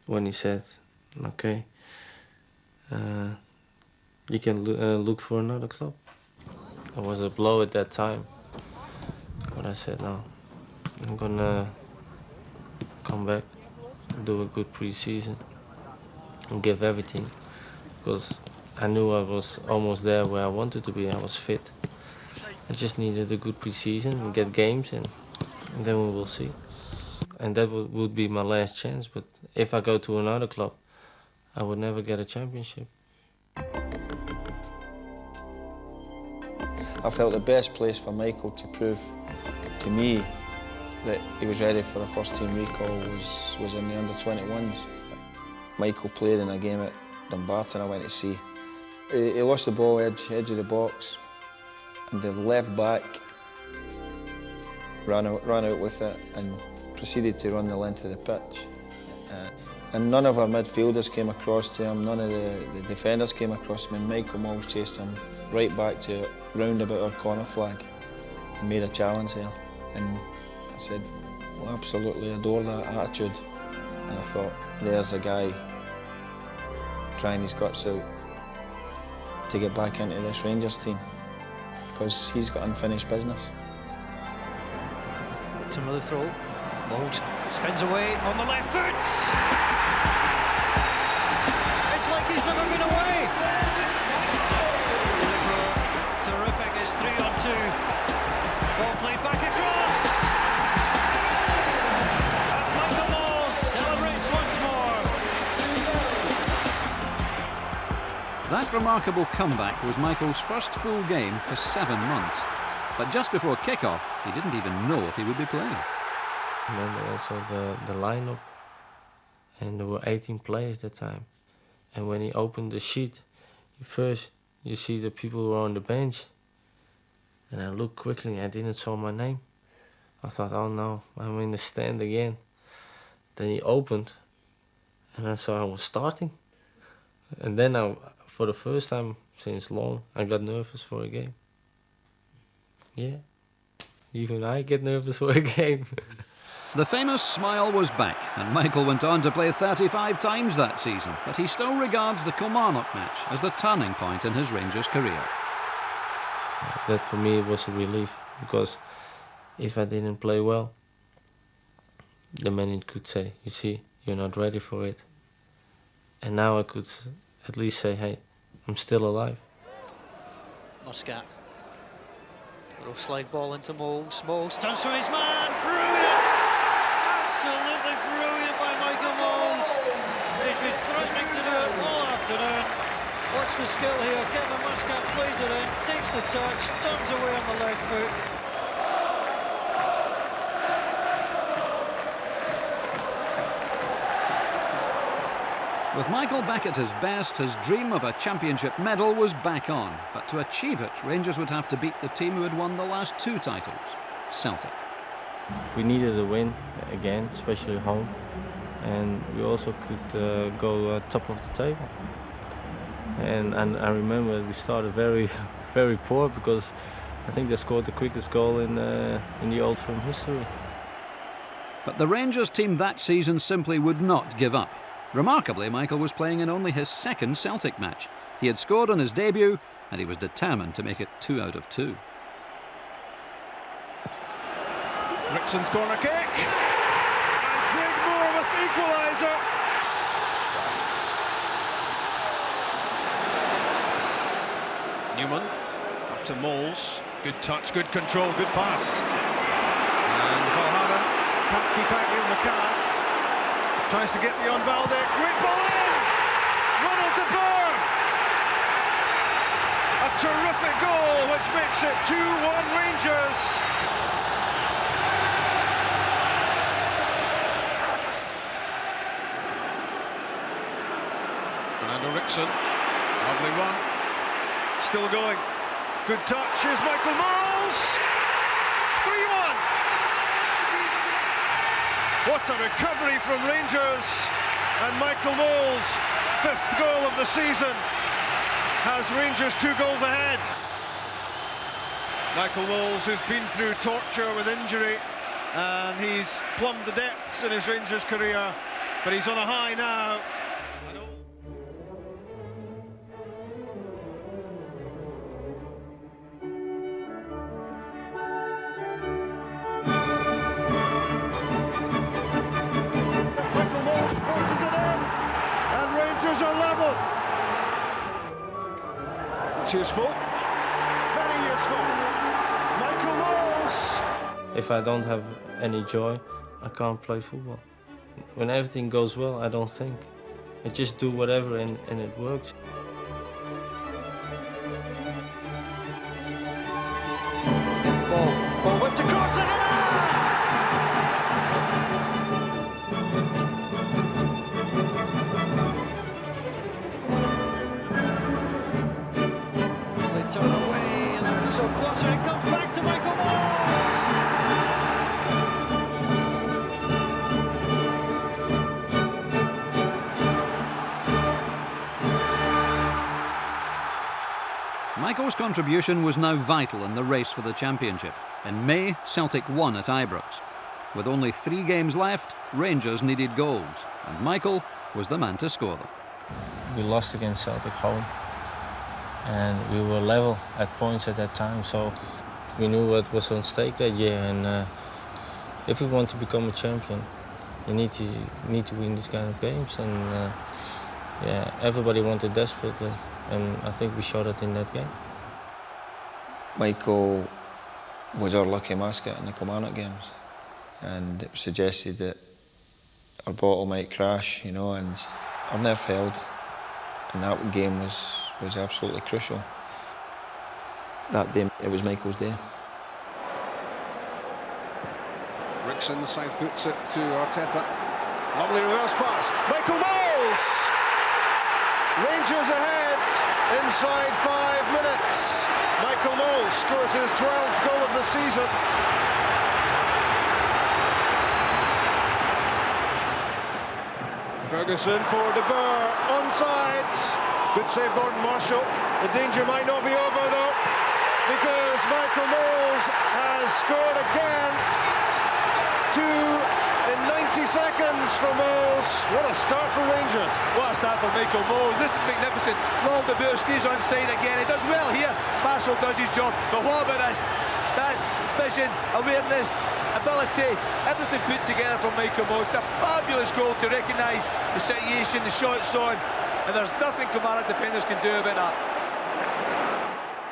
when he said, okay, you can look for another club. It was a blow at that time, but I said, no, I'm gonna come back, do a good pre-season and give everything, because I knew I was almost there where I wanted to be. I was fit. I just needed a good pre-season and get games, and then we will see. And that would be my last chance. But if I go to another club, I would never get a championship. I felt the best place for Michael to prove to me that he was ready for a first-team recall was in the under-21s. Michael played in a game at Dumbarton I went to see. He lost the ball edge of the box, and the left back ran out with it and proceeded to run the length of the pitch. And none of our midfielders came across to him, none of the defenders came across him, and Michael Mols chased him right back to round about our corner flag and made a challenge there. And I said, well, I absolutely adore that attitude. And I thought, there's a guy trying his guts out to get back into this Rangers team, because he's got unfinished business. It's another throw. Mols spins away on the left foot. It's like he's never been away. Terrific, it's 3-on-2. Ball played back across. And Michael Mols celebrates once more. That remarkable comeback was Michael's first full game for 7 months. But just before kick-off, he didn't even know if he would be playing. Remember also the lineup, and there were 18 players that time. And when he opened the sheet, first you see the people who were on the bench. And I looked quickly, I didn't saw my name. I thought, oh no, I'm in the stand again. Then he opened, and I saw I was starting. And then for the first time since long, I got nervous for a game. Yeah, even I get nervous for a game. The famous smile was back, and Michael went on to play 35 times that season, but he still regards the Kilmarnock match as the turning point in his Rangers career. That for me was a relief, because if I didn't play well, the manager could say, you see, you're not ready for it. And now I could at least say, hey, I'm still alive. Muscat. Little slide ball into Mols. Mols turns to his man. Brilliant! Absolutely brilliant by Michael Mols. He's been threatening to do it all afternoon. Watch the skill here. Kevin Muscat plays it in, takes the touch, turns away on the left foot. With Michael back at his best, his dream of a championship medal was back on. But to achieve it, Rangers would have to beat the team who had won the last 2 titles, Celtic. We needed a win again, especially home. And we also could go top of the table. And I remember we started very, very poor because I think they scored the quickest goal in the Old Firm history. But the Rangers team that season simply would not give up. Remarkably, Michael was playing in only his second Celtic match. He had scored on his debut and he was determined to make it 2 out of 2. Rickson's corner kick, and Craig Moore with the equaliser. Newman up to Mols, good touch, good control, good pass. And Valhaden can't keep out here. McCann tries to get beyond Baldic, great ball in! Ronald de Boer! A terrific goal which makes it 2-1 Rangers. Fernando Rickson, lovely run, still going, good touch, here's Michael Mols, 3-1. What a recovery from Rangers, and Michael Mols, 5th goal of the season, has Rangers 2 goals ahead. Michael Mols, who's been through torture with injury, and he's plumbed the depths in his Rangers career, but he's on a high now. Michael Mols forces it in, and Rangers are level. It's useful, very useful. Michael Mols. If I don't have any joy, I can't play football. When everything goes well, I don't think. I just do whatever and it works. Ball whipped across it. They turn away, and that was so close, and it comes back to Michael Mols. Michael's contribution was now vital in the race for the championship. In May, Celtic won at Ibrox. With only 3 games left, Rangers needed goals, and Michael was the man to score them. We lost against Celtic home, and we were level at points at that time, so we knew what was on stake that year. And if we want to become a champion, you need to win these kind of games. And yeah, everybody wanted desperately, and I think we showed it in that game. Michael was our lucky mascot in the Kilmarnock games, and it was suggested that our bottle might crash, you know, and I've never failed, and that game was absolutely crucial. That day, it was Michael's day. Rickson side foots it to Arteta. Lovely reverse pass. Michael Mols! Rangers ahead inside 5 minutes. Michael Mols scores his 12th goal of the season. Ferguson for De Boer, onside. Good save, Gordon Marshall. The danger might not be over though, because Michael Mols has scored again. 2 in 90 seconds for Mols. What a start for Rangers. What a start for Michael Mols. This is magnificent. Long De Boer stays on side again. He does well here. Marshall does his job. But what about this? That's vision, awareness, ability, everything put together from Michael Mols. It's a fabulous goal to recognise the situation, the shot's on, and there's nothing Kilmarnock defenders can do about that.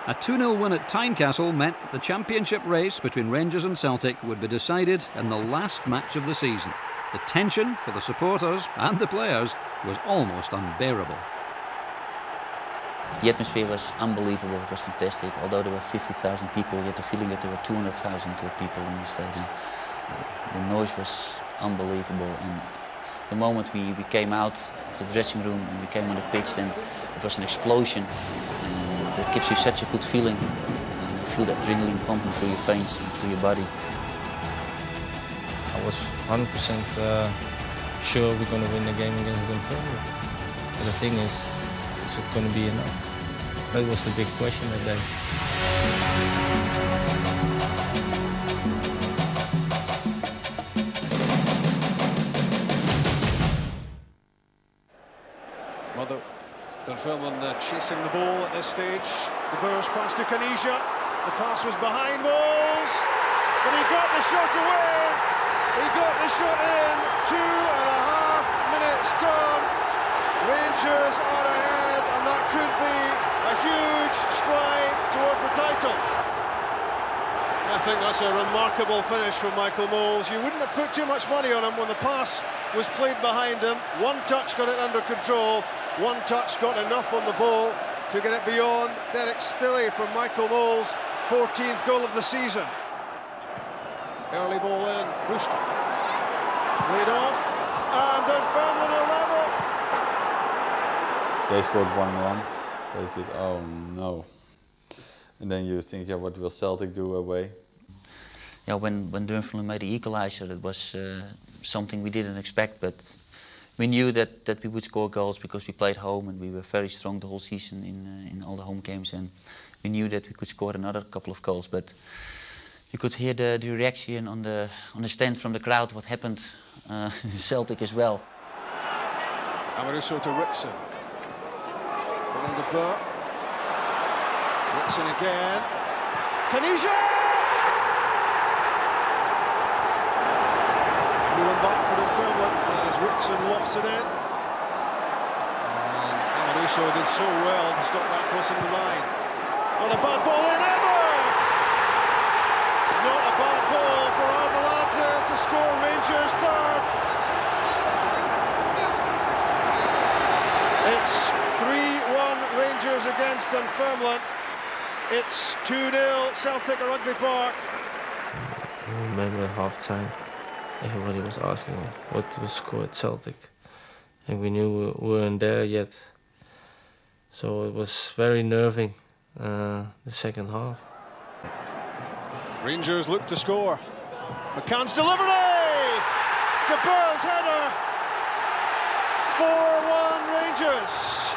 A 2-0 win at Tynecastle meant that the championship race between Rangers and Celtic would be decided in the last match of the season. The tension for the supporters and the players was almost unbearable. The atmosphere was unbelievable, it was fantastic. Although there were 50,000 people, you had the feeling that there were 200,000 people in the stadium. The noise was unbelievable, and the moment we came out of the dressing room and we came on the pitch, then it was an explosion. And that gives you such a good feeling. And you feel the adrenaline pumping through your veins and through your body. I was 100% sure we're going to win the game against Dunfermline. But the thing is, is it going to be enough? That was the big question that day. Mother Dunfermline chasing the ball at this stage. The Boers pass to Canisia. The pass was behind Mols, but he got the shot away. He got the shot in. 2.5 minutes gone. Rangers are ahead, and that could be a huge stride towards the title. I think that's a remarkable finish from Michael Mols. You wouldn't have put too much money on him when the pass was played behind him. One touch got it under control. One touch got enough on the ball to get it beyond Derek Stilley from Michael Mols. 14th goal of the season. Early ball in, boost. Laid off, and Dunfermline are level. They scored 1-1, so I thought, oh no. And then you think, yeah, what will Celtic do away? Yeah, when Dunfermline made the equaliser, it was something we didn't expect, but we knew that we would score goals because we played home and we were very strong the whole season in all the home games, and we knew that we could score another couple of goals. But you could hear the reaction on the stand from the crowd, what happened in Celtic as well. Amaruso to Rickson. Ball to Burr. Rickson again. Canisia! Moving back for Dunfermline as Rickson lofts it in. And Amaruso did so well to stop that crossing the line. Not a bad ball in either! Not a bad ball for Armalata to score Rangers third. It's 3-1 Rangers against Dunfermline. It's 2-0 Celtic at Rugby Park. I remember at half-time, everybody was asking what was scored at Celtic. And we knew we weren't there yet. So it was very nerving, the second half. Rangers look to score. McCann's delivery! De Boer's header! 4-1 Rangers.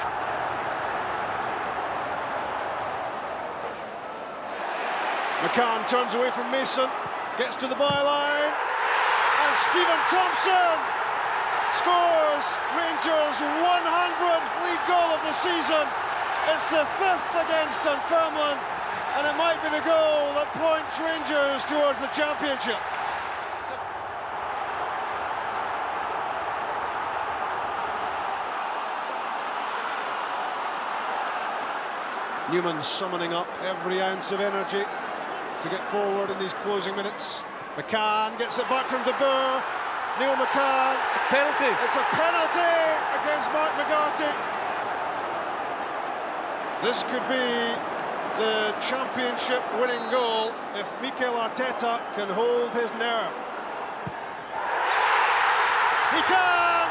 McCann turns away from Mason, gets to the byline, and Stephen Thompson scores Rangers' 100th league goal of the season. It's the 5th against Dunfermline, and it might be the goal that points Rangers towards the championship. Newman summoning up every ounce of energy to get forward in these closing minutes. McCann gets it back from De Boer. Neil McCann. It's a penalty. It's a penalty against Mark McGarty. This could be the championship winning goal if Mikel Arteta can hold his nerve. He can!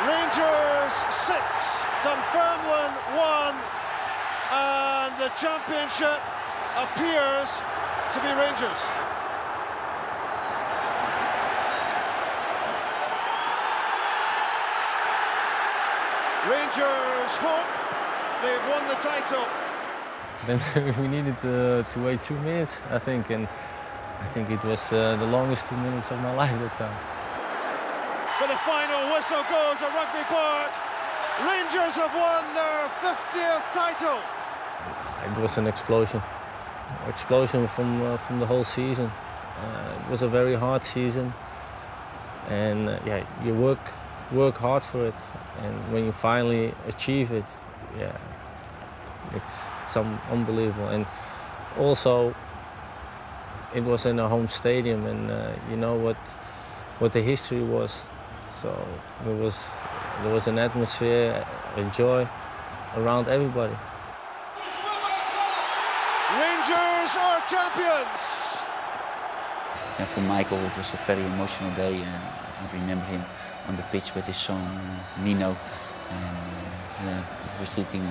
Rangers 6, Dunfermline 1, and the championship appears to be Rangers. Rangers hope they've won the title. Then we needed to wait 2 minutes, I think, and I think it was the longest 2 minutes of my life that time. For the final whistle goes at Rugby Park. Rangers have won their 50th title. It was an explosion from the whole season. It was a very hard season, and yeah, you work hard for it, and when you finally achieve it, yeah, it's unbelievable. And also, it was in a home stadium, and you know what the history was. So there was an atmosphere, a joy around everybody. Rangers are champions! And for Michael, it was a very emotional day. I remember him on the pitch with his son Nino, and yeah, he was looking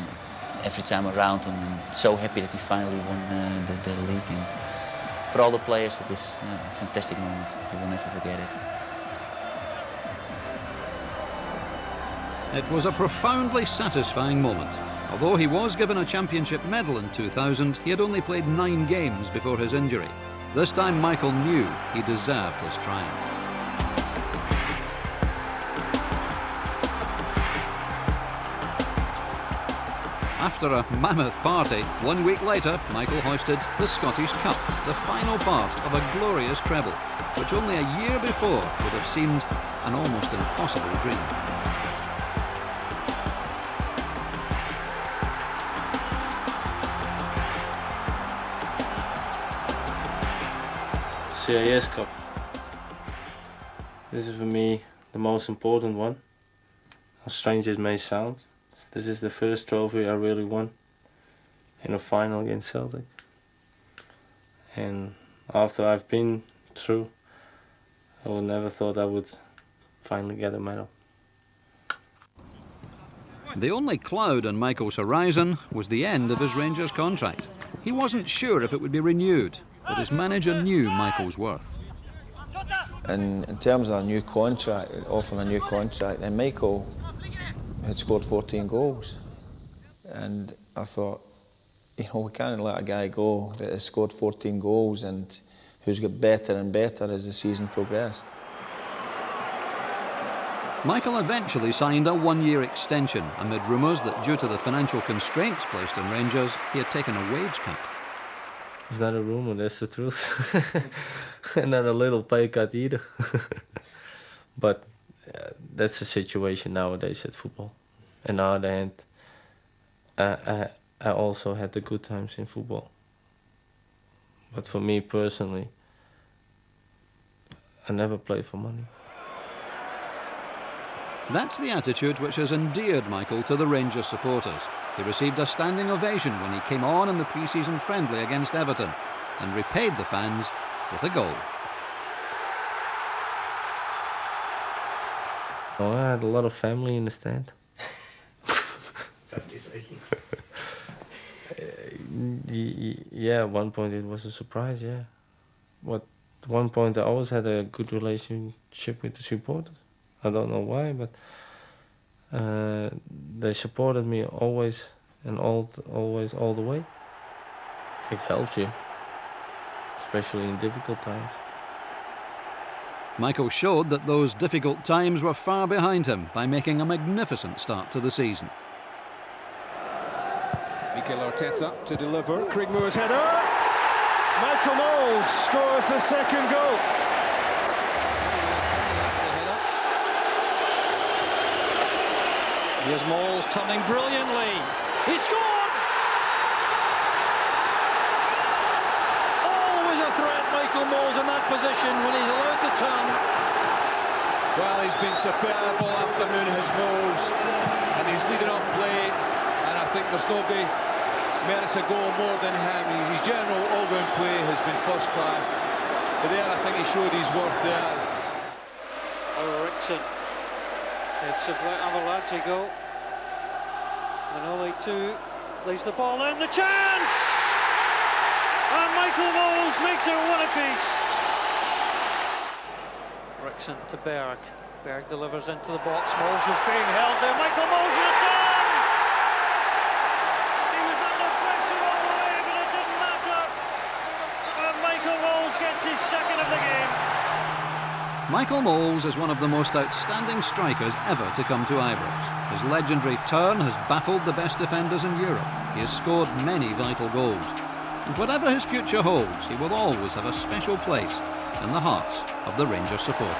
every time around him and so happy that he finally won the league. And for all the players, it is a fantastic moment. We will never forget it. It was a profoundly satisfying moment. Although he was given a championship medal in 2000, he had only played 9 games before his injury. This time Michael knew he deserved his triumph. After a mammoth party, 1 week later, Michael hoisted the Scottish Cup, the final part of a glorious treble, which only a year before would have seemed an almost impossible dream. CIS Cup. This is for me the most important one, as strange as it may sound. This is the first trophy I really won in a final against Celtic. And after I've been through, I would never thought I would finally get a medal. The only cloud on Michael's horizon was the end of his Rangers contract. He wasn't sure if it would be renewed, but his manager knew Michael's worth. And in terms of a new contract, offering a new contract, then Michael had scored 14 goals. And I thought, you know, we can't let a guy go that has scored 14 goals and who's got better and better as the season progressed. Michael eventually signed a 1-year extension amid rumours that due to the financial constraints placed on Rangers, he had taken a wage cut. It's not a rumour, that's the truth. And not a little pay cut either. But that's the situation nowadays at football. And on the other hand, I also had the good times in football. But for me personally, I never played for money. That's the attitude which has endeared Michael to the Rangers supporters. He received a standing ovation when he came on in the pre-season friendly against Everton and repaid the fans with a goal. Oh, I had a lot of family in the stand. 50,000. Yeah, at one point it was a surprise, yeah. But at one point I always had a good relationship with the supporters. I don't know why, but they supported me always and always all the way. It helps you, especially in difficult times. Michael showed that those difficult times were far behind him by making a magnificent start to the season. Mikel Arteta to deliver. Craig Moore's header. Michael Mols scores the second goal. Here's Mols turning brilliantly. He scores! Always a threat, Michael Mols in that position when he's allowed to turn. Well, he's been superb all afternoon, his Mols, and he's leading up play, and I think there's nobody merits a goal more than him. His general all-round play has been first class. But there, I think he showed his worth there. Eriksson. It's a Avalanche goal. Manoli 2 lays the ball in, the chance! And Michael Mols makes it one apiece. Eriksson to Berg. Berg delivers into the box. Mols is being held there. Michael Mols return! He was under pressure all the way, but it didn't matter. And Michael Mols gets his second of the game. Michael Mols is one of the most outstanding strikers ever to come to Ibrox. His legendary turn has baffled the best defenders in Europe. He has scored many vital goals. And whatever his future holds, he will always have a special place in the hearts of the Rangers support.